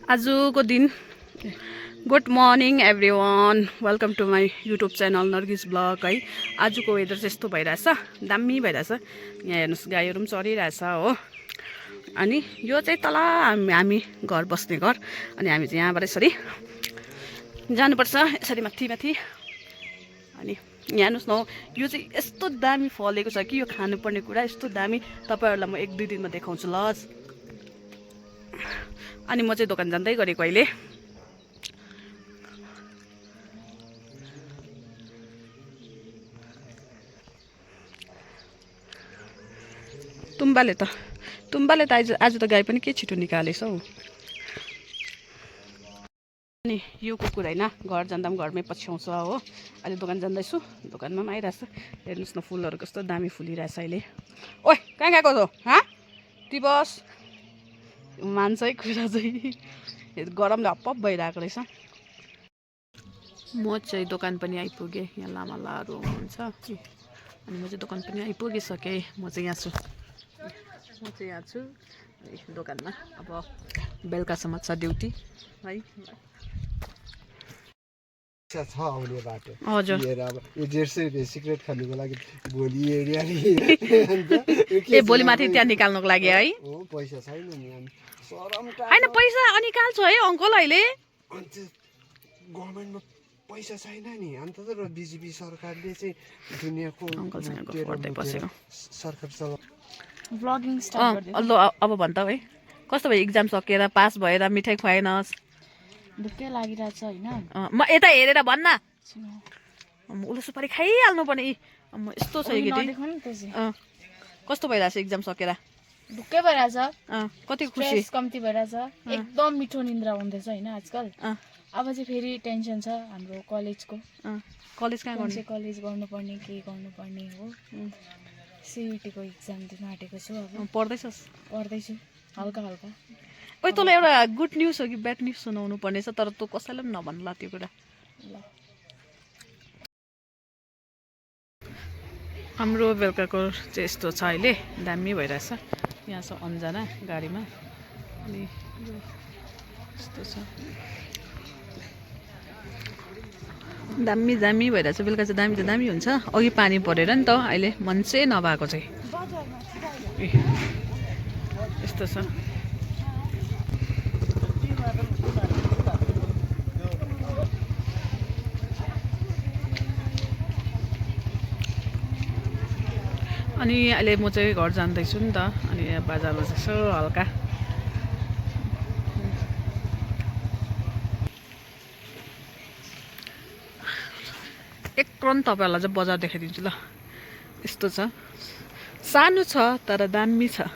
आजको दिन good morning everyone, welcome to my YouTube channel Nargis blog है। आजको वेदर चाहिँ यस्तो भइरहेछ, दामी भइरहेछ। यहाँ हेर्नुहोस् गाईहरू पनि चरिरहेछ हो। अनि यो चाहिँ तल हामी घर बस्ने घर, अनि हामी चाहिँ यहाँबाट यसरी जानुपर्छ, यसरी माथि माथि। अनि यहाँ हेर्नुहोस् न, यो चाहिँ यस्तो दामी फलेको छ कि यो खानुपर्ने कुरा यस्तो दामी। तपाईँहरूलाई म 1-2 दिनमा देखाउँछु ल। अनि म चाहिँ दोकान जाँदै गरेको अहिले। तुम्बाले त आज त गाई पनि के छिटो निकालेछ हौ। अनि यो कुकुर होइन, घर जाँदा पनि घरमै पछ्याउँछ हो। अहिले दोकान जाँदैछु, दोकानमा पनि आइरहेछ। हेर्नुहोस् न फुलहरू कस्तो दामी फुलिरहेछ अहिले। ओइ कहाँ गएको छौ हाँ? दिवस मान्छ है कुरा चाहिँ, गरमले हप्पप भइरहेको रहेछ। म चाहिँ दोकान पनि आइपुगेँ, यहाँ लामालाहरू हुनुहुन्छ। अनि म चाहिँ दोकान पनि आइपुगिसकेँ। म चाहिँ यहाँ छु दोकानमा। अब बेलुकासम्म छ ड्युटी है। छ आउने बाटो हजुर लिएर अब यो 150 रुपियाँ सिगरेट खानुको लागि भोलि एरिया ए भोलि माथि त्यहाँ निकाल्नुको लागि है। हो पैसा छैन नि अनि शरम हैन पैसा निकाल्छु है अङ्कल अहिले। अन्त गभर्नमेन्टमा पैसा छैन नि। अन्त त बिजेपी सरकारले चाहिँ दुनियाँको सरकार चलाउ भ्लगिङ स्टार्ट गर्दै। ल अब भन् त है, कस्तो भयो एक्जाम सकेर पास भएर मिठाई खुवाएनस्? ढुक्कै लागिरहेछ होइन। म यता हेरेर भन्न, उलो सुपारी खाइहाल्नु पर्ने। यस्तो छ यो केटी। कस्तो भइरहेछ एक्जाम सकेर? ढुक्कै भइरहेछ, कति खुसी, कम्ती भइरहेछ। एकदम मिठो निन्द्रा हुँदैछ होइन आजकल। अब चाहिँ फेरि टेन्सन छ हाम्रो कलेजको। कलेज कहाँ गर्ने? कलेज गर्नुपर्ने के गर्नुपर्ने हो। सिइटीको एक्जाम दिन आँटेको छु। अब पढ्दैछु हल्का हल्का। ओइ तँलाई एउटा गुड न्युज हो कि ब्याड न्युज सुनाउनु पर्ने छ, तर तँ कसैलाई पनि नभन्ला त्यो कुरा। हाम्रो बेलुकाको चाहिँ यस्तो छ अहिले, दामी भइरहेछ। यहाँ छ अन्जना गाडीमा, अनि यस्तो छ दामी भइरहेछ। बेलुका चाहिँ दामी हुन्छ। अघि पानी परेर नि त, अहिले मान्छे नभएको चाहिँ यस्तो छ। अनि अहिले म चाहिँ घर जाँदैछु नि त। अनि यहाँ बजारमा चाहिँ यसो हल्का एक रन तपाईँहरूलाई चाहिँ बजार देखाइदिन्छु ल। यस्तो छ, सानो छ तर दामी छ।